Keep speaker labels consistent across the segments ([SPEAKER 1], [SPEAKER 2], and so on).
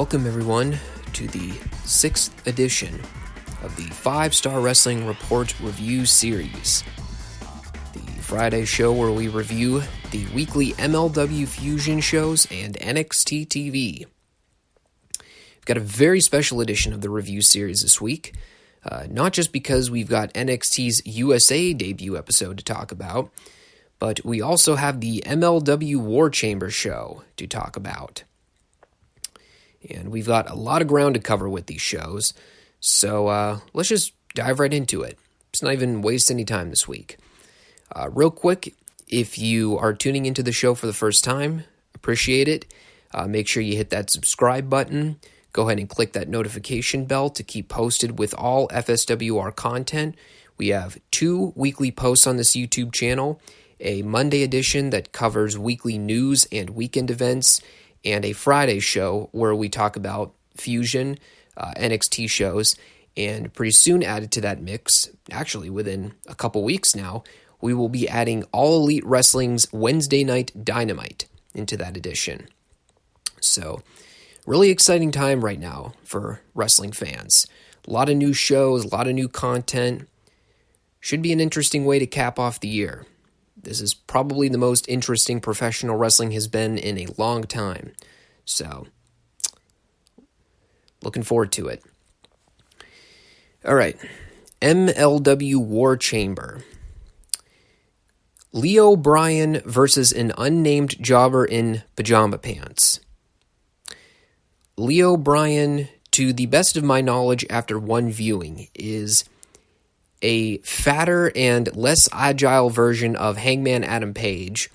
[SPEAKER 1] Welcome, everyone, to the 6th edition of the Five Starr Wrestling Report review series, the Friday show where we review the weekly MLW Fusion shows and NXT TV. We've got a very special edition of the review series this week, not just because we've got NXT's USA debut episode to talk about, but we also have the MLW War Chamber show to talk about. And we've got a lot of ground to cover with these shows, so let's just dive right into it. Let's not even waste any time this week. Real quick, if you are tuning into the show for the first time, appreciate it. Make sure you hit that subscribe button. Go ahead and click that notification bell to keep posted with all FSWR content. We have 2 weekly posts on this YouTube channel, a Monday edition that covers weekly news and weekend events, and a Friday show where we talk about Fusion, NXT shows, and pretty soon added to that mix, actually within a couple weeks now, we will be adding All Elite Wrestling's Wednesday Night Dynamite into that edition. So, really exciting time right now for wrestling fans. A lot of new shows, a lot of new content. Should be an interesting way to cap off the year. This is probably the most interesting professional wrestling has been in a long time. So, looking forward to it. All right, MLW War Chamber. Leo Bryan versus an unnamed jobber in pajama pants. Leo Bryan, to the best of my knowledge after one viewing, is a fatter and less agile version of Hangman Adam Page.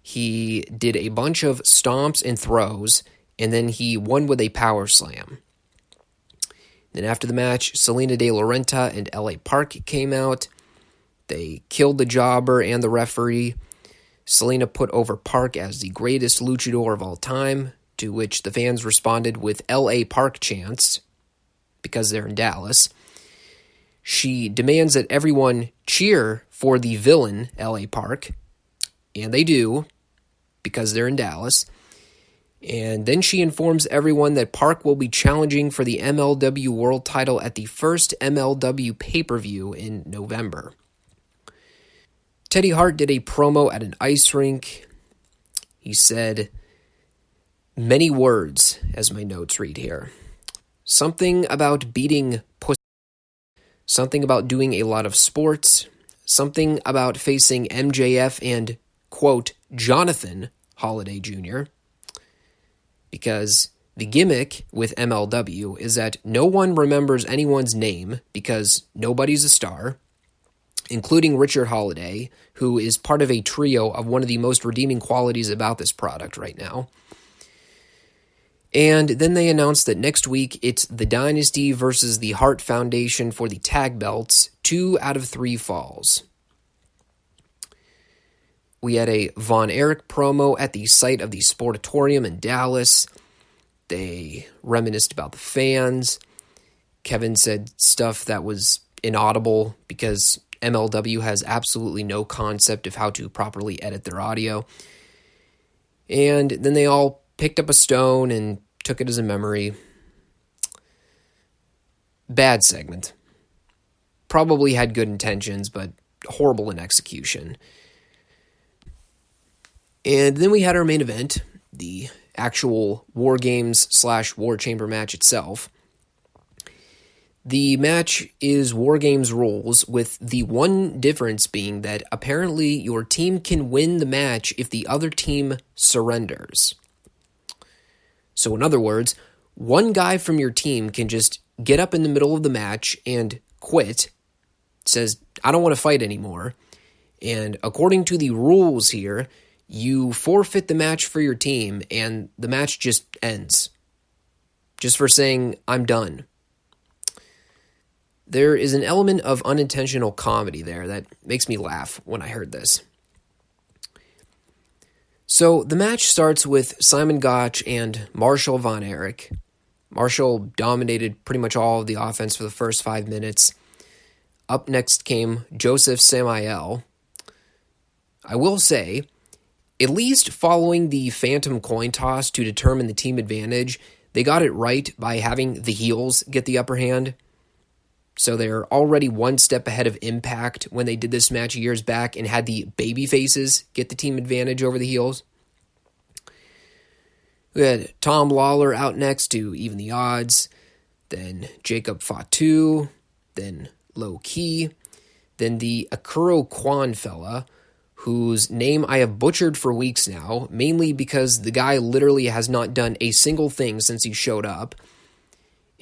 [SPEAKER 1] He did a bunch of stomps and throws, and then he won with a power slam. Then after the match, Selena De La Renta and LA Park came out. They killed the jobber and the referee. Selena put over Park as the greatest luchador of all time, to which the fans responded with LA Park chants, because they're in Dallas. She demands that everyone cheer for the villain, LA Park, and they do, because they're in Dallas. And then she informs everyone that Park will be challenging for the MLW World title at the first MLW pay-per-view in November. Teddy Hart did a promo at an ice rink. He said many words, as my notes read here. Something about beating pussy. Something about doing a lot of sports. Something about facing MJF and, quote, Jonathan Holiday Jr. Because the gimmick with MLW is that no one remembers anyone's name because nobody's a star, including Richard Holiday, who is part of a trio of one of the most redeeming qualities about this product right now. And then they announced that next week it's the Dynasty versus the Hart Foundation for the tag belts, 2 out of 3 falls. We had a Von Erich promo at the site of the Sportatorium in Dallas. They reminisced about the fans. Kevin said stuff that was inaudible because MLW has absolutely no concept of how to properly edit their audio. And then they all picked up a stone and took it as a memory. Bad segment. Probably had good intentions, but horrible in execution. And then we had our main event, the actual War Games / War Chamber match itself. The match is War Games rules, with the one difference being that apparently your team can win the match if the other team surrenders. So in other words, one guy from your team can just get up in the middle of the match and quit, says, I don't want to fight anymore, and according to the rules here, you forfeit the match for your team, and the match just ends. Just for saying, I'm done. There is an element of unintentional comedy there that makes me laugh when I heard this. So the match starts with Simon Gotch and Marshall Von Erich. Marshall dominated pretty much all of the offense for the first 5 minutes. Up next came Joseph Samael. I will say, at least following the phantom coin toss to determine the team advantage, they got it right by having the heels get the upper hand. So they're already one step ahead of Impact when they did this match years back and had the baby faces get the team advantage over the heels. We had Tom Lawler out next to even the odds. Then Jacob Fatu. Then Low Key. Then the Akuro Kwan fella, whose name I have butchered for weeks now, mainly because the guy literally has not done a single thing since he showed up.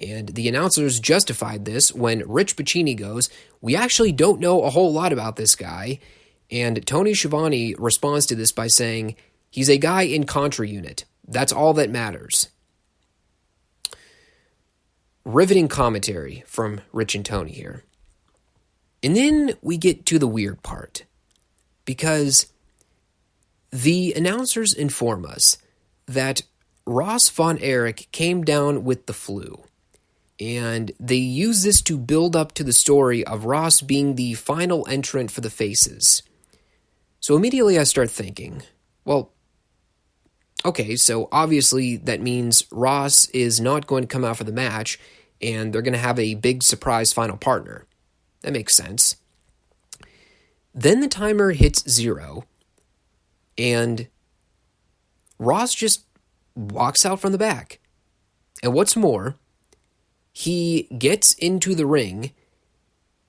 [SPEAKER 1] And the announcers justified this when Rich Piccini goes, "We actually don't know a whole lot about this guy." And Tony Schiavone responds to this by saying, "He's a guy in Contra Unit. That's all that matters." Riveting commentary from Rich and Tony here. And then we get to the weird part, because the announcers inform us that Ross Von Erich came down with the flu, and they use this to build up to the story of Ross being the final entrant for the Faces. So immediately I start thinking, well, okay, so obviously that means Ross is not going to come out for the match, and they're going to have a big surprise final partner. That makes sense. Then the timer hits 0, and Ross just walks out from the back. And what's more, he gets into the ring,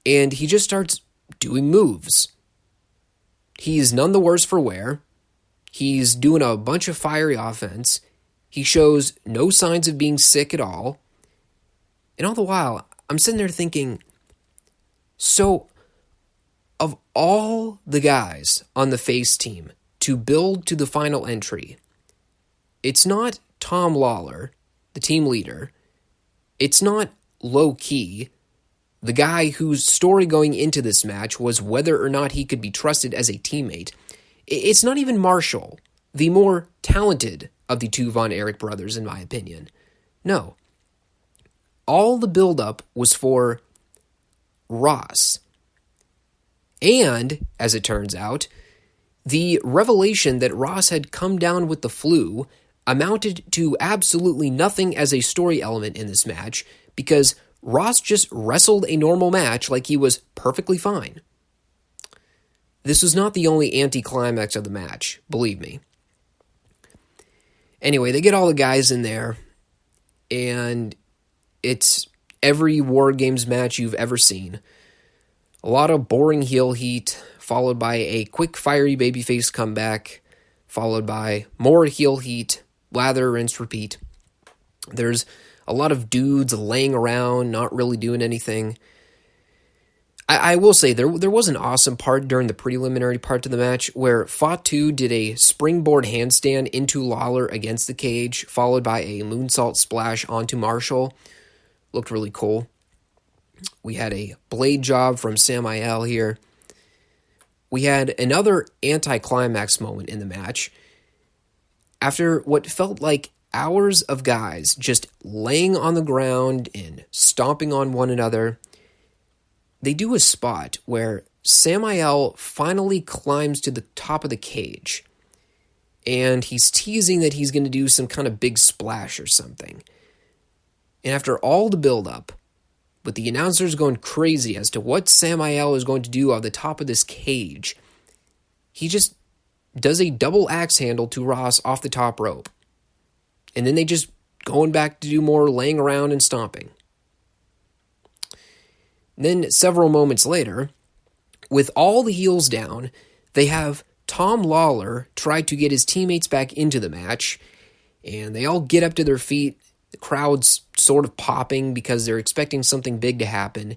[SPEAKER 1] and he just starts doing moves. He's none the worse for wear. He's doing a bunch of fiery offense. He shows no signs of being sick at all. And all the while, I'm sitting there thinking, so of all the guys on the face team to build to the final entry, it's not Tom Lawler, the team leader. It's not Low Key, the guy whose story going into this match was whether or not he could be trusted as a teammate. It's not even Marshall, the more talented of the two Von Erich brothers, in my opinion. No. All the buildup was for Ross. And, as it turns out, the revelation that Ross had come down with the flu amounted to absolutely nothing as a story element in this match, because Ross just wrestled a normal match like he was perfectly fine. This was not the only anticlimax of the match, believe me. Anyway, they get all the guys in there, and it's every War Games match you've ever seen. A lot of boring heel heat, followed by a quick fiery babyface comeback, followed by more heel heat, lather, rinse, repeat. There's a lot of dudes laying around, not really doing anything. I will say, there was an awesome part during the preliminary part of the match where Fatu did a springboard handstand into Lawler against the cage, followed by a moonsault splash onto Marshall. Looked really cool. We had a blade job from Samael here. We had another anticlimax moment in the match. After what felt like hours of guys just laying on the ground and stomping on one another, they do a spot where Samael finally climbs to the top of the cage, and he's teasing that he's going to do some kind of big splash or something. And after all the build-up, with the announcers going crazy as to what Samael is going to do on the top of this cage, he just does a double axe handle to Ross off the top rope. And then they just going back to do more laying around and stomping. Then several moments later, with all the heels down, they have Tom Lawler try to get his teammates back into the match, and they all get up to their feet. The crowd's sort of popping because they're expecting something big to happen.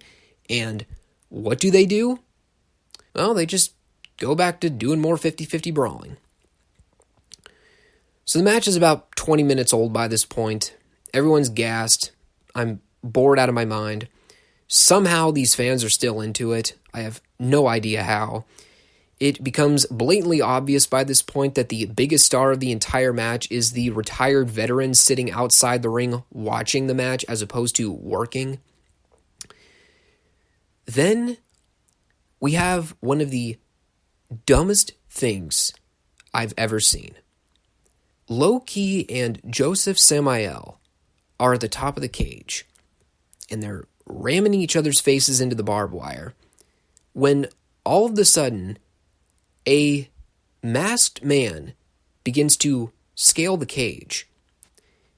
[SPEAKER 1] And what do? Well, they just go back to doing more 50-50 brawling. So the match is about 20 minutes old by this point. Everyone's gassed. I'm bored out of my mind. Somehow these fans are still into it. I have no idea how. It becomes blatantly obvious by this point that the biggest star of the entire match is the retired veteran sitting outside the ring watching the match as opposed to working. Then we have one of the dumbest things I've ever seen. Low Key and Joseph Samael are at the top of the cage, and they're ramming each other's faces into the barbed wire, when all of a sudden, a masked man begins to scale the cage.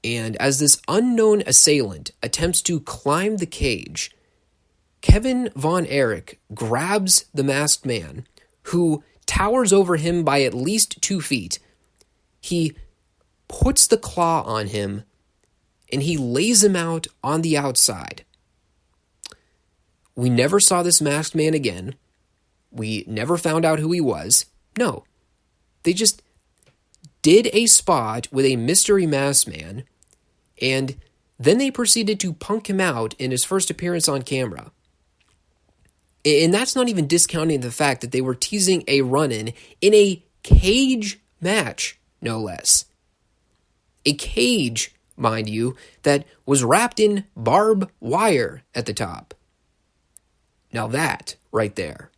[SPEAKER 1] And as this unknown assailant attempts to climb the cage, Kevin Von Erich grabs the masked man, who towers over him by at least 2 feet. He puts the claw on him, and he lays him out on the outside. We never saw this masked man again. We never found out who he was. No. They just did a spot with a mystery masked man, and then they proceeded to punk him out in his first appearance on camera. And that's not even discounting the fact that they were teasing a run-in in a cage match, no less. A cage, mind you, that was wrapped in barbed wire at the top. Now that, right there,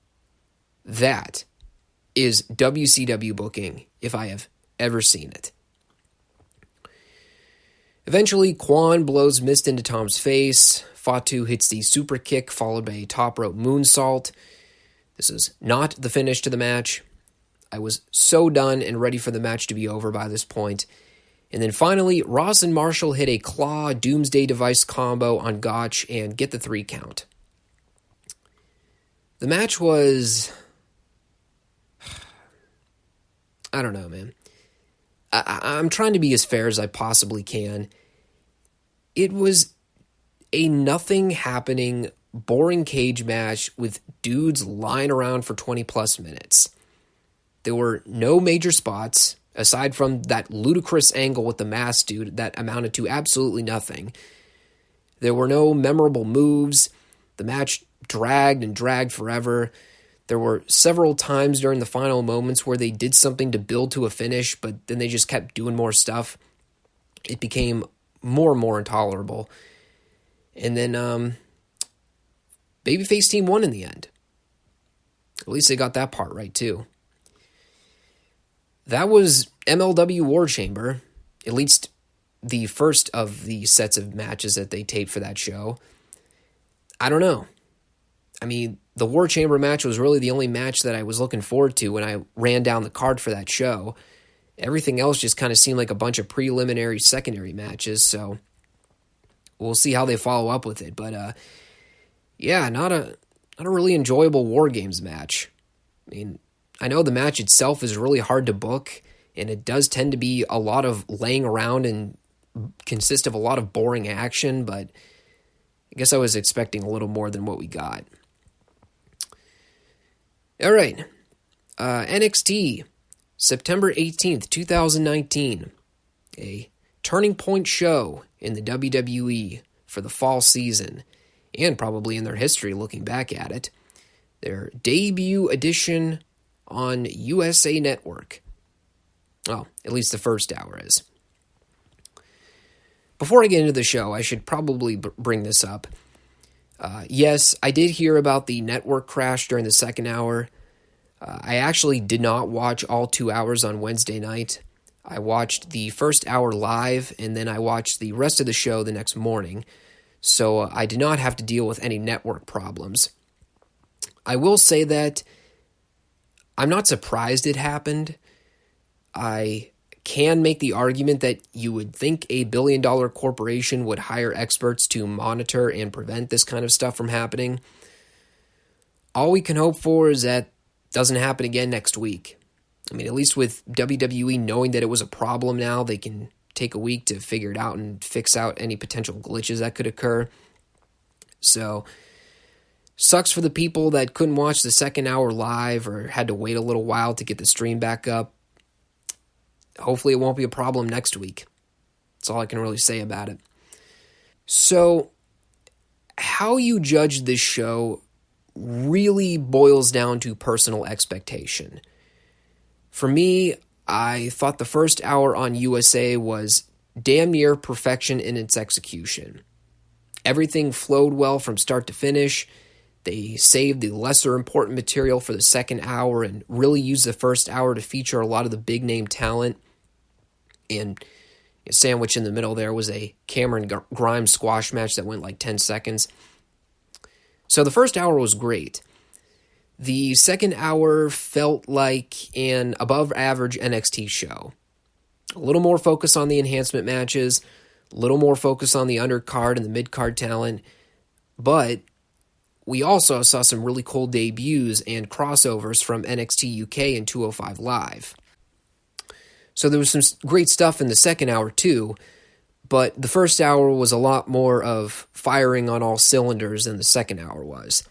[SPEAKER 1] that is WCW booking if I have ever seen it. Eventually, Quan blows mist into Tom's face. Fatu hits the super kick followed by a top rope moonsault. This is not the finish to the match. I was so done and ready for the match to be over by this point. And then finally, Ross and Marshall hit a claw doomsday device combo on Gotch and get the 3 count. The match was... I don't know, man. I'm trying to be as fair as I possibly can. It was a nothing happening, boring cage match with dudes lying around for 20 plus minutes. There were no major spots, aside from that ludicrous angle with the masked dude that amounted to absolutely nothing. There were no memorable moves. The match dragged and dragged forever. There were several times during the final moments where they did something to build to a finish, but then they just kept doing more stuff. It became more and more intolerable. And then Babyface team won in the end. At least they got that part right, too. That was MLW War Chamber, at least the first of the sets of matches that they taped for that show. I don't know. I mean, the War Chamber match was really the only match that I was looking forward to when I ran down the card for that show. Everything else just kind of seemed like a bunch of preliminary, secondary matches, so we'll see how they follow up with it. But, yeah, not a really enjoyable War Games match. I mean, I know the match itself is really hard to book, and it does tend to be a lot of laying around and consist of a lot of boring action, but I guess I was expecting a little more than what we got. All right, NXT, September 18th, 2019, a turning point show in the WWE for the fall season, and probably in their history looking back at it. Their debut edition on USA Network. Well, at least the first hour is. Before I get into the show, I should probably bring this up. Yes, I did hear about the network crash during the second hour. I actually did not watch all 2 hours on Wednesday night. I watched the first hour live, and then I watched the rest of the show the next morning, so I did not have to deal with any network problems. I will say that I'm not surprised it happened. I can make the argument that you would think a billion-dollar corporation would hire experts to monitor and prevent this kind of stuff from happening. All we can hope for is that it doesn't happen again next week. I mean, at least with WWE knowing that it was a problem now, they can take a week to figure it out and fix out any potential glitches that could occur. So, sucks for the people that couldn't watch the second hour live or had to wait a little while to get the stream back up. Hopefully it won't be a problem next week. That's all I can really say about it. So, how you judge this show really boils down to personal expectation. For me, I thought the first hour on USA was damn near perfection in its execution. Everything flowed well from start to finish. They saved the lesser important material for the second hour and really used the first hour to feature a lot of the big name talent. And Sandwiched in the middle there was a Cameron Grimes squash match that went like 10 seconds. So the first hour was great. The second hour felt like an above-average NXT show. A little more focus on the enhancement matches, a little more focus on the undercard and the mid-card talent, but we also saw some really cool debuts and crossovers from NXT UK and 205 Live. So there was some great stuff in the second hour too, but the first hour was a lot more of firing on all cylinders than the second hour was.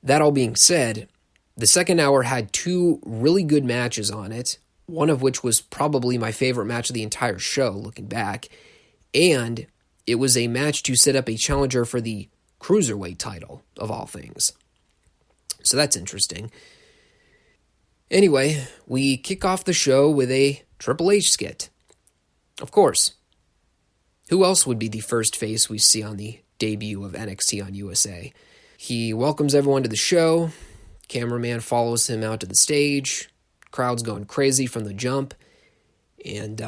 [SPEAKER 1] That all being said, the second hour had two really good matches on it, one of which was probably my favorite match of the entire show, looking back, and it was a match to set up a challenger for the Cruiserweight title, of all things. So that's interesting. Anyway, we kick off the show with a Triple H skit. Of course. Who else would be the first face we see on the debut of NXT on USA? He welcomes everyone to the show. Cameraman follows him out to the stage. Crowd's going crazy from the jump. And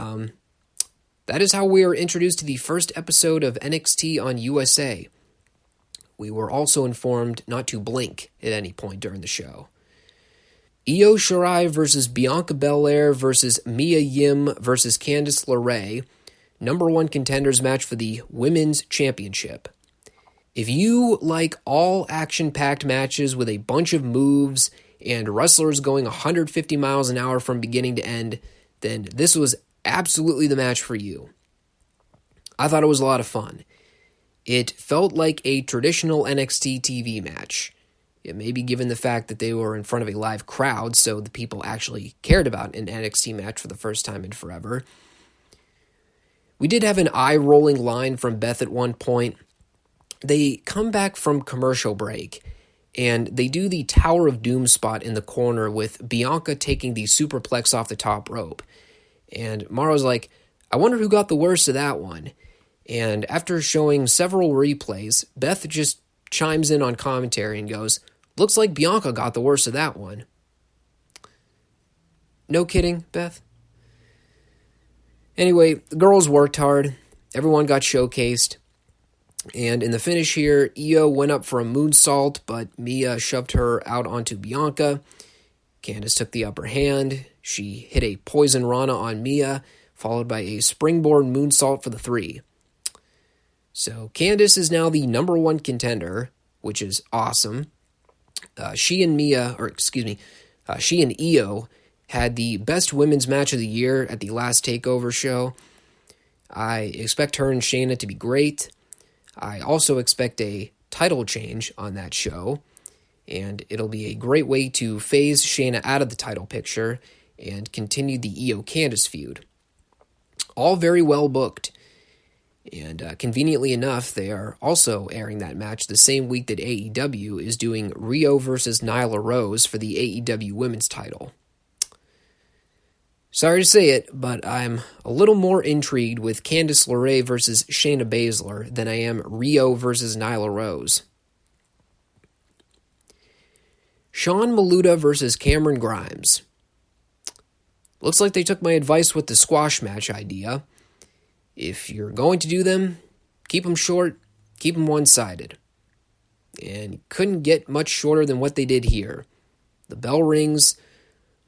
[SPEAKER 1] that is how we are introduced to the first episode of NXT on USA. We were also informed not to blink at any point during the show. Io Shirai versus Bianca Belair versus Mia Yim versus Candice LeRae, number one contenders match for the Women's Championship. If you like all action-packed matches with a bunch of moves and wrestlers going 150 miles an hour from beginning to end, then this was absolutely the match for you. I thought it was a lot of fun. It felt like a traditional NXT TV match. It may be given the fact that they were in front of a live crowd, so the people actually cared about an NXT match for the first time in forever. We did have an eye-rolling line from Beth at one point. They come back from commercial break, and they do the Tower of Doom spot in the corner with Bianca taking the superplex off the top rope. And Mara's like, I wonder who got the worst of that one. And after showing several replays, Beth just chimes in on commentary and goes, looks like Bianca got the worst of that one. No kidding, Beth? Anyway, the girls worked hard. Everyone got showcased. And in the finish here, Io went up for a moonsault, but Mia shoved her out onto Bianca. Candice took the upper hand. She hit a poison Rana on Mia, followed by a springboard moonsault for the 3. So Candice is now the number one contender, which is awesome. She and Io had the best women's match of the year at the last TakeOver show. I expect her and Shayna to be great. I also expect a title change on that show, and it'll be a great way to phase Shayna out of the title picture and continue the Io-Candice feud. All very well booked. And conveniently enough, they are also airing that match the same week that AEW is doing Rio versus Nyla Rose for the AEW women's title. Sorry to say it, but I'm a little more intrigued with Candice LeRae versus Shayna Baszler than I am Rio versus Nyla Rose. Sean Maluta versus Cameron Grimes. Looks like they took my advice with the squash match idea. If you're going to do them, keep them short, keep them one-sided. And couldn't get much shorter than what they did here. The bell rings,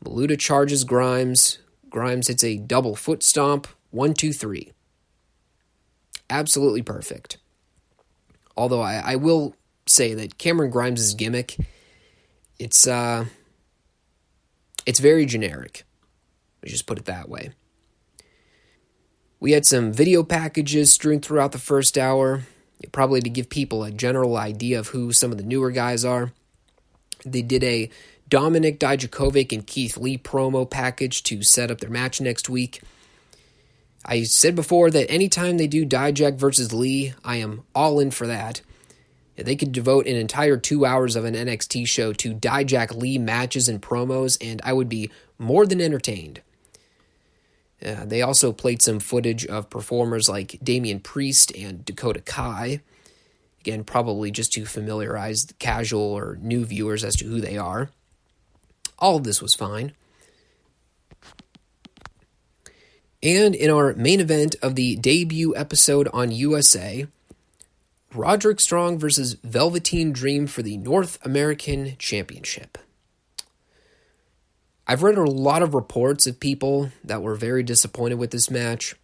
[SPEAKER 1] Maluta charges Grimes hits a double foot stomp, 1, 2, 3. Absolutely perfect. Although I will say that Cameron Grimes' gimmick, it's very generic. Let's just put it that way. We had some video packages strewn throughout the first hour, probably to give people a general idea of who some of the newer guys are. They did a Dominik Dijakovic and Keith Lee promo package to set up their match next week. I said before that anytime they do Dijak versus Lee, I am all in for that. They could devote an entire 2 hours of an NXT show to Dijak Lee matches and promos, and I would be more than entertained. They also played some footage of performers like Damian Priest and Dakota Kai. Again, probably just to familiarize the casual or new viewers as to who they are. All of this was fine. And in our main event of the debut episode on USA, Roderick Strong versus Velveteen Dream for the North American Championship. I've read a lot of reports of people that were very disappointed with this match.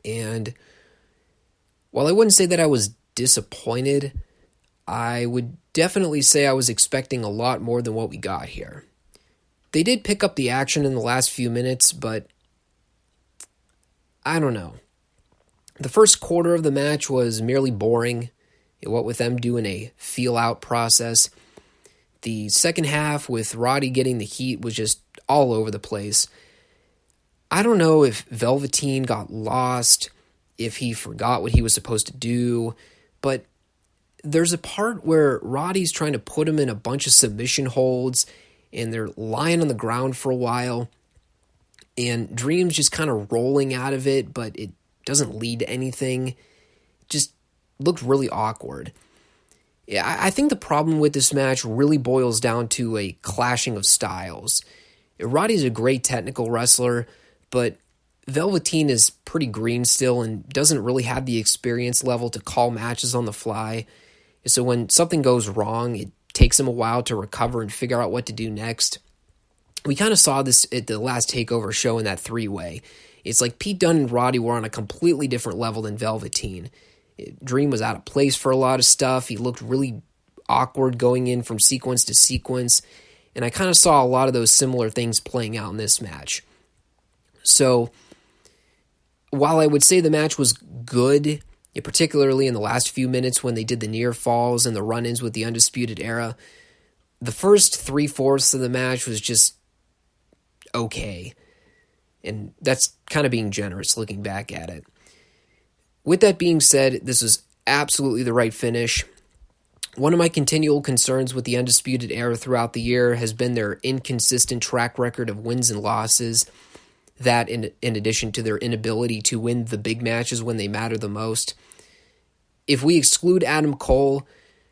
[SPEAKER 1] And while I wouldn't say that I was disappointed, I would definitely say I was expecting a lot more than what we got here. They did pick up the action in the last few minutes, but I don't know. The first quarter of the match was merely boring, what with them doing a feel-out process. The second half, with Roddy getting the heat, was just all over the place. I don't know if Velveteen got lost, if he forgot what he was supposed to do, but there's a part where Roddy's trying to put him in a bunch of submission holds, and they're lying on the ground for a while, and Dream's just kind of rolling out of it, but it doesn't lead to anything. Just looked really awkward. Yeah, I think the problem with this match really boils down to a clashing of styles. Roddy's a great technical wrestler, but Velveteen is pretty green still and doesn't really have the experience level to call matches on the fly. So when something goes wrong, it takes him a while to recover and figure out what to do next. We kind of saw this at the last TakeOver show in that three-way. It's like Pete Dunne and Roddy were on a completely different level than Velveteen. Dream was out of place for a lot of stuff. He looked really awkward going in from sequence to sequence. And I kind of saw a lot of those similar things playing out in this match. So while I would say the match was good, particularly in the last few minutes when they did the near falls and the run-ins with the Undisputed Era, the first 3/4 of the match was just okay. And that's kind of being generous looking back at it. With that being said, this was absolutely the right finish. One of my continual concerns with the Undisputed Era throughout the year has been their inconsistent track record of wins and losses. That in addition to their inability to win the big matches when they matter the most. If we exclude Adam Cole,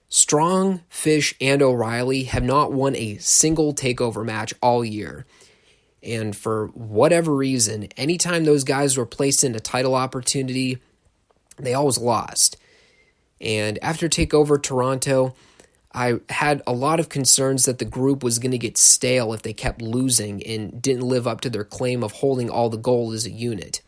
[SPEAKER 1] Strong, Fish, and O'Reilly have not won a single TakeOver match all year. And for whatever reason, anytime those guys were placed in a title opportunity, they always lost. And after TakeOver Toronto, I had a lot of concerns that the group was going to get stale if they kept losing and didn't live up to their claim of holding all the gold as a unit.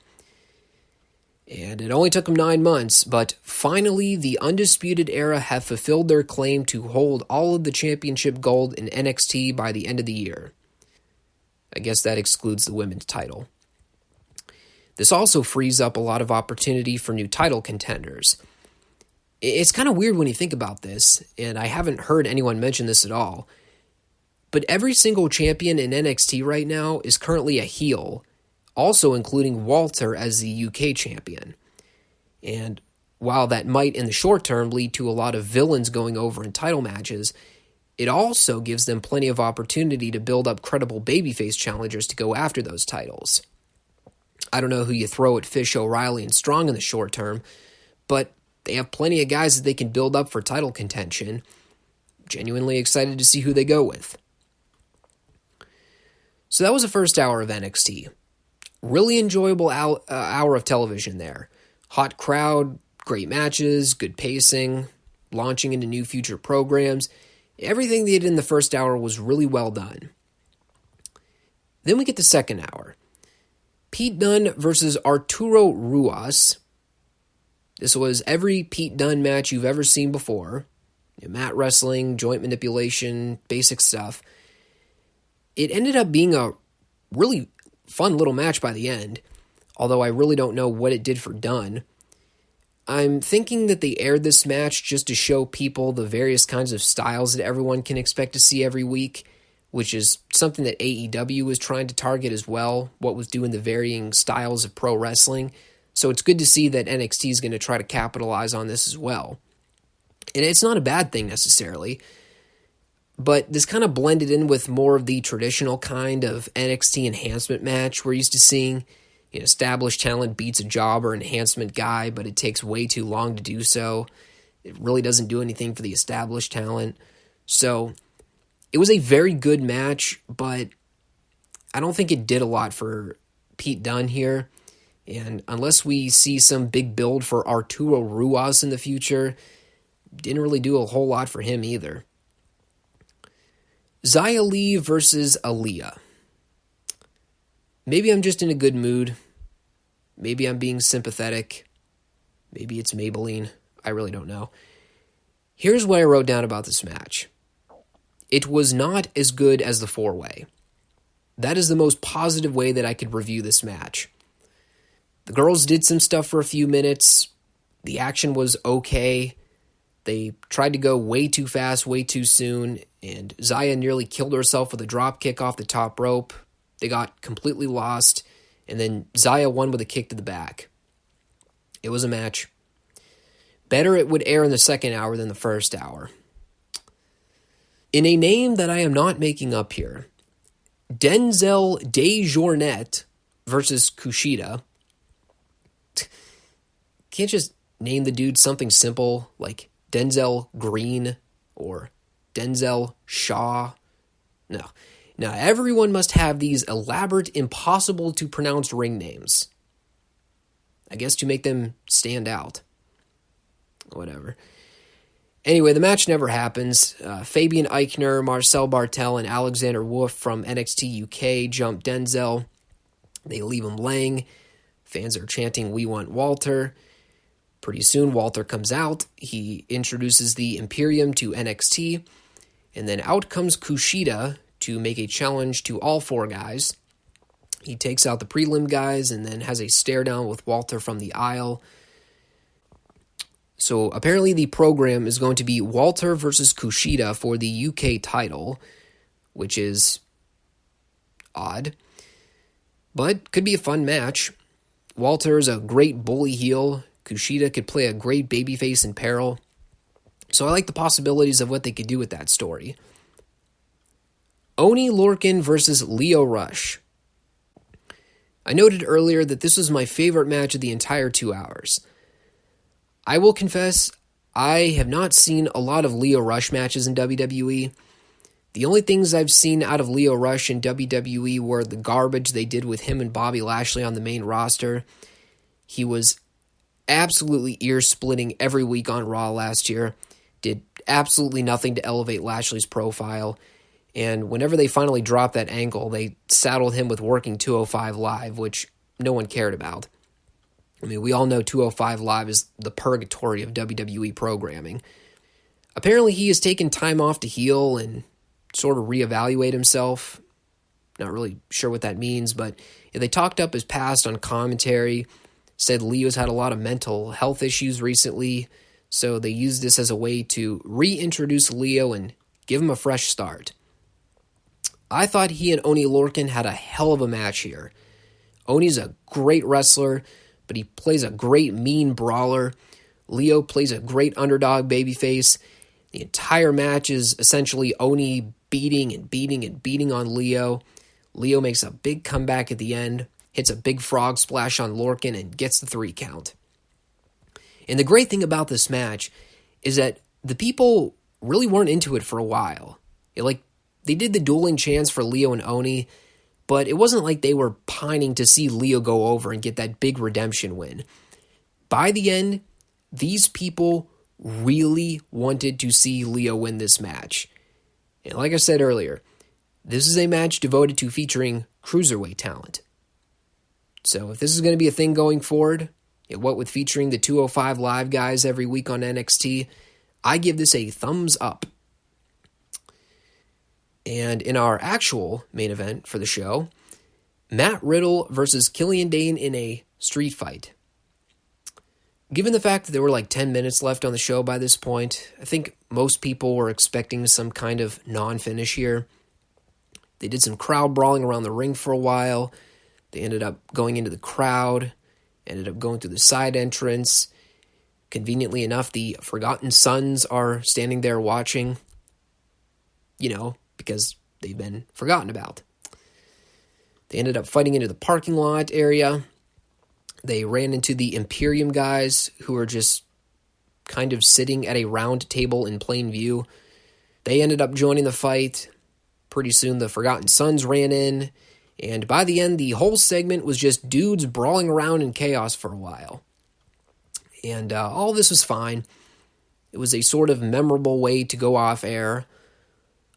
[SPEAKER 1] And it only took them 9 months, but finally the Undisputed Era have fulfilled their claim to hold all of the championship gold in NXT by the end of the year. I guess that excludes the women's title. This also frees up a lot of opportunity for new title contenders. It's kind of weird when you think about this, and I haven't heard anyone mention this at all, but every single champion in NXT right now is currently a heel, also including Walter as the UK champion. And while that might in the short term lead to a lot of villains going over in title matches, it also gives them plenty of opportunity to build up credible babyface challengers to go after those titles. I don't know who you throw at Fish, O'Reilly, and Strong in the short term, but they have plenty of guys that they can build up for title contention. Genuinely excited to see who they go with. So that was the first hour of NXT. Really enjoyable hour of television there. Hot crowd, great matches, good pacing, launching into new future programs. Everything they did in the first hour was really well done. Then we get the second hour. Pete Dunne versus Arturo Ruas. This was every Pete Dunne match you've ever seen before. Mat wrestling, joint manipulation, basic stuff. It ended up being a really fun little match by the end, although I really don't know what it did for Dunne. I'm thinking that they aired this match just to show people the various kinds of styles that everyone can expect to see every week, which is something that AEW was trying to target as well, what was doing the varying styles of pro wrestling. So it's good to see that NXT is going to try to capitalize on this as well. And it's not a bad thing necessarily, but this kind of blended in with more of the traditional kind of NXT enhancement match we're used to seeing. An established talent beats a job or enhancement guy, but it takes way too long to do so. It really doesn't do anything for the established talent. So it was a very good match, but I don't think it did a lot for Pete Dunne here. And unless we see some big build for Arturo Ruas in the future, didn't really do a whole lot for him either. Xia Li versus Aaliyah. Maybe I'm just in a good mood. Maybe I'm being sympathetic. Maybe it's Maybelline. I really don't know. Here's what I wrote down about this match. It was not as good as the 4-way. That is the most positive way that I could review this match. The girls did some stuff for a few minutes. The action was okay. They tried to go way too fast, way too soon, and Xia nearly killed herself with a drop kick off the top rope. They got completely lost, and then Xia won with a kick to the back. It was a match. Better it would air in the second hour than the first hour. In a name that I am not making up here, Denzel Desjournet versus Kushida. Can't just name the dude something simple like Denzel Green or Denzel Shaw. No. Now, everyone must have these elaborate, impossible to pronounce ring names. I guess to make them stand out. Whatever. Anyway, the match never happens. Fabian Eichner, Marcel Bartel, and Alexander Wolf from NXT UK jump Denzel. They leave him laying. Fans are chanting, "We want Walter." Pretty soon, Walter comes out. He introduces the Imperium to NXT. And then out comes Kushida to make a challenge to all 4 guys. He takes out the prelim guys and then has a stare down with Walter from the aisle. So apparently the program is going to be Walter versus Kushida for the UK title, which is odd, but could be a fun match. Walter is a great bully heel. Kushida could play a great babyface in peril. So I like the possibilities of what they could do with that story. Oni Lorcan versus Lio Rush. I noted earlier that this was my favorite match of the entire 2 hours. I will confess, I have not seen a lot of Lio Rush matches in WWE. The only things I've seen out of Lio Rush in WWE were the garbage they did with him and Bobby Lashley on the main roster. He was absolutely ear-splitting every week on Raw last year, did absolutely nothing to elevate Lashley's profile, and whenever they finally dropped that angle, they saddled him with working 205 Live, which no one cared about. I mean, we all know 205 Live is the purgatory of WWE programming. Apparently, he has taken time off to heal and sort of reevaluate himself. Not really sure what that means, but they talked up his past on commentary, said Leo's had a lot of mental health issues recently, so they used this as a way to reintroduce Lio and give him a fresh start. I thought he and Oni Lorcan had a hell of a match here. Oni's a great wrestler, but he plays a great mean brawler. Lio plays a great underdog babyface. The entire match is essentially Oni beating and beating and beating on Lio. Lio makes a big comeback at the end, hits a big frog splash on Lorcan, and gets the 3 count. And the great thing about this match is that the people really weren't into it for a while. They did the dueling chants for Lio and Oni, but it wasn't like they were pining to see Lio go over and get that big redemption win. By the end, these people really wanted to see Lio win this match. And like I said earlier, this is a match devoted to featuring cruiserweight talent. So if this is going to be a thing going forward, what with featuring the 205 Live guys every week on NXT, I give this a thumbs up. And in our actual main event for the show, Matt Riddle versus Killian Dane in a street fight. Given the fact that there were like 10 minutes left on the show by this point, I think most people were expecting some kind of non-finish here. They did some crowd brawling around the ring for a while. They ended up going into the crowd, ended up going through the side entrance. Conveniently enough, the Forgotten Sons are standing there watching, because they've been forgotten about. They ended up fighting into the parking lot area. They ran into the Imperium guys who were just kind of sitting at a round table in plain view. They ended up joining the fight. Pretty soon the Forgotten Sons ran in, And by the end, the whole segment was just dudes brawling around in chaos for a while. And all this was fine. It was a sort of memorable way to go off air,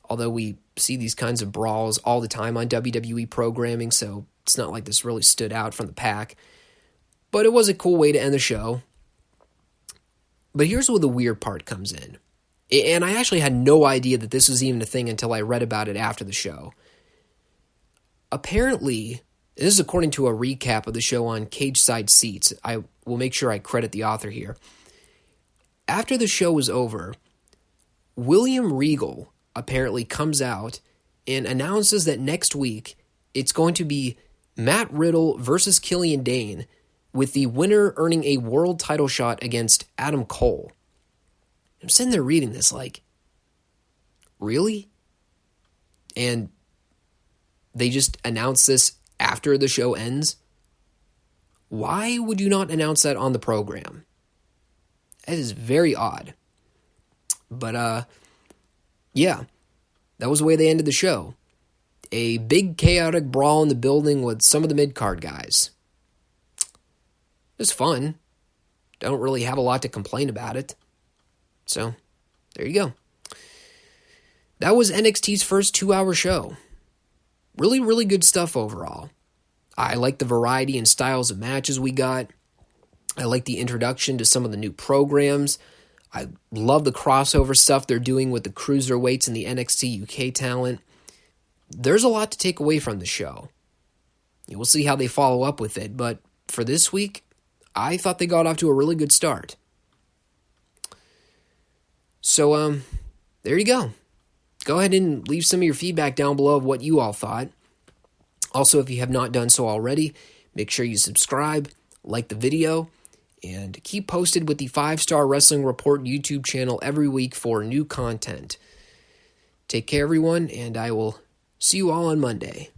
[SPEAKER 1] although we see these kinds of brawls all the time on WWE programming, so it's not like this really stood out from the pack. But it was a cool way to end the show. But here's where the weird part comes in. And I actually had no idea that this was even a thing until I read about it after the show. Apparently, this is according to a recap of the show on Cage Side Seats. I will make sure I credit the author here. After the show was over, William Regal apparently comes out and announces that next week it's going to be Matt Riddle versus Killian Dane, with the winner earning a world title shot against Adam Cole. I'm sitting there reading this like, really? And they just announce this after the show ends? Why would you not announce that on the program? That is very odd. But, yeah, that was the way they ended the show. A big chaotic brawl in the building with some of the mid-card guys. It was fun. Don't really have a lot to complain about it. So, there you go. That was NXT's first 2-hour show. Really, really good stuff overall. I like the variety and styles of matches we got. I like the introduction to some of the new programs. I love the crossover stuff they're doing with the cruiserweights and the NXT UK talent. There's a lot to take away from the show. We'll see how they follow up with it, but for this week, I thought they got off to a really good start. So, there you go. Go ahead and leave some of your feedback down below of what you all thought. Also, if you have not done so already, make sure you subscribe, like the video, and keep posted with the 5 Starr Wrestling Report YouTube channel every week for new content. Take care, everyone, and I will see you all on Monday.